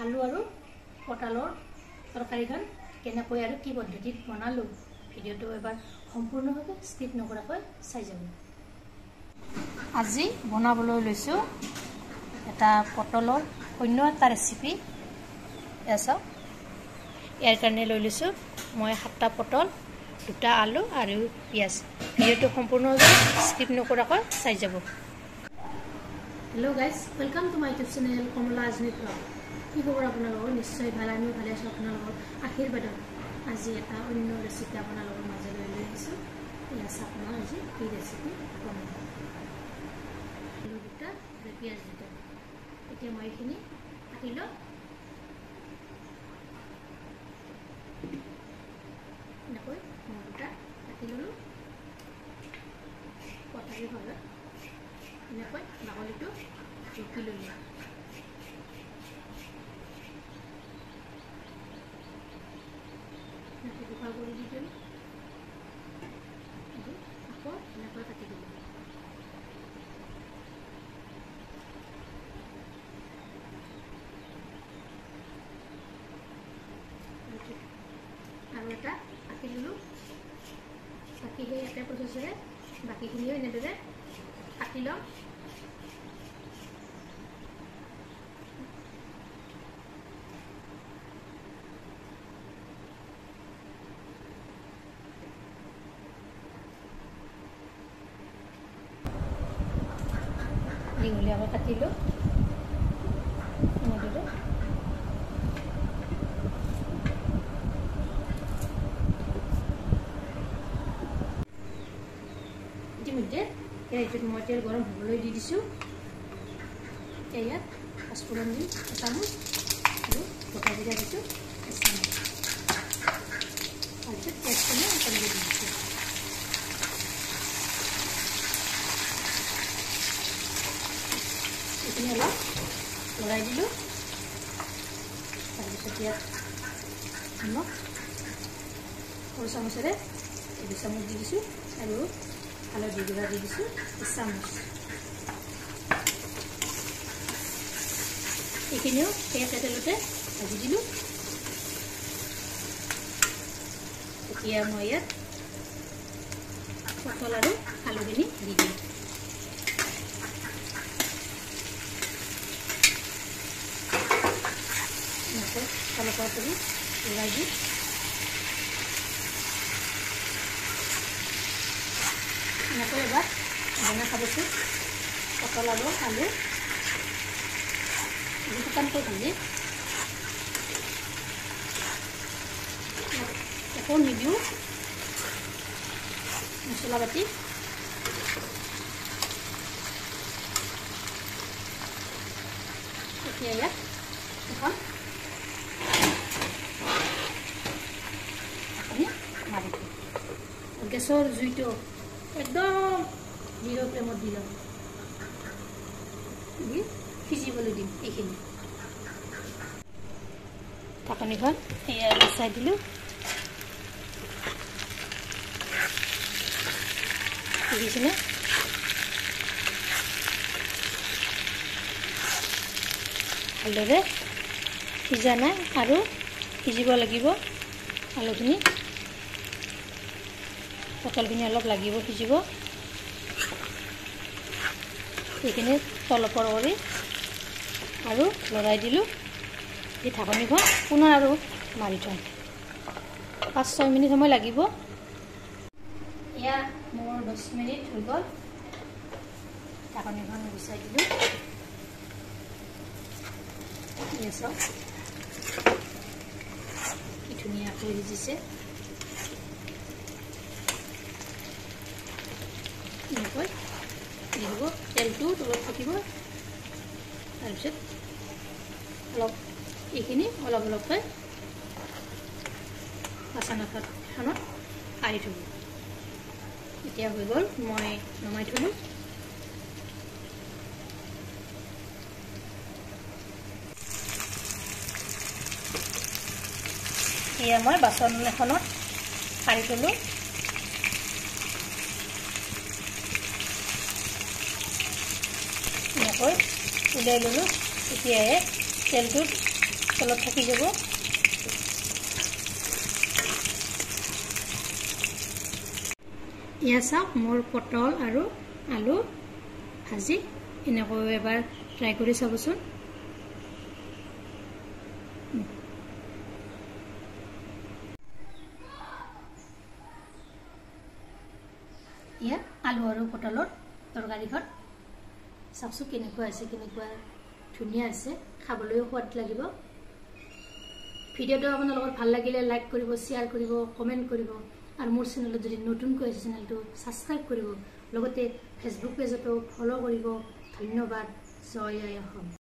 আলু আৰু পটলৰ তৰকাৰীখন কেনেকৈ আৰু কি পদ্ধতিত বনালো ভিডিঅ'টো এবাৰ সম্পূৰ্ণভাৱে স্কিপ নকৰাকৈ চাই যাব। আজি বনাবলৈ লৈছো এটা পটলৰ অন্য এটা ৰেচিপি। চাওক, ইয়াৰ কাৰণে লৈ লৈছো মই 7টা পটল, 2টা আলু আৰু পিঁয়াজ। ভিডিঅ'টো সম্পূৰ্ণভাৱে স্কিপ নকৰাকৈ চাই যাব। Hello' guys, welcome to my YouTube channel Kamala Azmi blog. কি খবৰ আপোনালোকৰ? নিশ্চয় ভাল, আমিও ভালে আছোঁ আপোনালোকৰ আশীৰ্বাদত। আজি এটা অন্য ৰেচিপি আপোনালোকৰ মাজলৈ লৈ আহিছোঁ। এয়া চাওক, মই আজি এই ৰেচিপি বনাম। আলু 2টা আৰু পিঁয়াজ 2টা। এতিয়া মই এইখিনি কাটি লওঁ। এনেকৈ মই 2টা কাটি ল'লোঁ কটাৰীৰ সহায়ত। এনেকৈ বাকলিটো ৰুকি ল'লোঁ। দুফাল কৰি দি দিলোঁ, আকৌ এনেকৈ কাটি দিলোঁ। আৰু এটা কাটি দিলোঁ। বাকী সেই একে প্ৰচেছেৰে বাকীখিনিও এনেদৰে কাটি লওঁ। দীঘলীয়াকৈ কাটিলোঁ এনেদৰে। ইতিমধ্যে কেৰাহীটোত মই তেল গৰম হ'বলৈ দি দিছোঁ। এতিয়া ইয়াত পাঁচফোৰণ দিম এচামুচ আৰু গোটা জিৰা দিছোঁ এচামুচ। তাৰপিছত পেষ্টখিনি একেলগে দি দিছোঁ। এইখিনি অলপ লৰাই দিলোঁ। তাৰপিছত ইয়াত নিমখ সৰু চামুচেৰে 2 চামুচ দি দিছোঁ আৰু হালধি গুড়া দি দিছোঁ 1 চামুচ। এইখিনিও সেই একে তেলতে ভাজি দিলোঁ। এতিয়া মই ইয়াত পটল আৰু আলুখিনি দি দিওঁ। এনেকৈ তলপৰ কৰি লৰাই দি এনেকৈ এবাৰ বনাই খাবচোন। পটল আৰু আলু শুকানকৈ ভাজি একো নিদিওঁ মছলা পাতি। এতিয়া ইয়াত এখন মাৰি দিওঁ। গেছৰ জুইটো একদম 0 ফ্লেমত দি লওঁ। দি সিজিবলৈ দিম এইখিনি। ঢাকনিখন এয়া গুচাই দিলোঁ। সিজিছেনে? ভালদৰে সিজা নাই আৰু সিজিব লাগিব। আলুখিনি পটলখিনি অলপ লাগিব সিজিব। সেইখিনি তলপৰ কৰি আৰু লৰাই দিলোঁ। এই ঢাকনিখন পুনৰ আৰু মাৰি থওঁ। 5-6 মিনিট সময় লাগিব। এয়া মোৰ 10 মিনিট হৈ গ'ল। ঢাকনিখন গুচাই দিলোঁ। চাওক কি ধুনীয়াকৈ সিজিছে। এনেকৈ দিব, তেলটো তলত থাকিব। তাৰপিছত অলপ এইখিনি অলপ অলপকৈ বাচনখনত কাঢ়ি থ'ব। এতিয়া হৈ গ'ল, মই নমাই থ'লোঁ। এয়া মই বাচন এখনত কাঢ়ি থ'লোঁ। এনেকৈ উলিয়াই ল'লোঁ। এতিয়াহে তেলটোত তেলত থাকি যাব। এয়া চাওক মোৰ পটল আৰু আলু ভাজি এনেকৈ এবাৰ ট্ৰাই কৰি চাবচোন। এয়া আলু আৰু পটলৰ তৰকাৰীখন চাওকচোন কেনেকুৱা আছে, কেনেকুৱা ধুনীয়া আছে, খাবলৈও সোৱাদ লাগিব। ভিডিঅ'টো আপোনালোকৰ ভাল লাগিলে লাইক কৰিব, শ্বেয়াৰ কৰিব, কমেণ্ট কৰিব আৰু মোৰ চেনেলত যদি নতুনকৈ আছে চেনেলটো ছাবস্ক্ৰাইব কৰিব, লগতে ফেচবুক পেজতো ফ'ল' কৰিব। ধন্যবাদ। জয় আই অসম।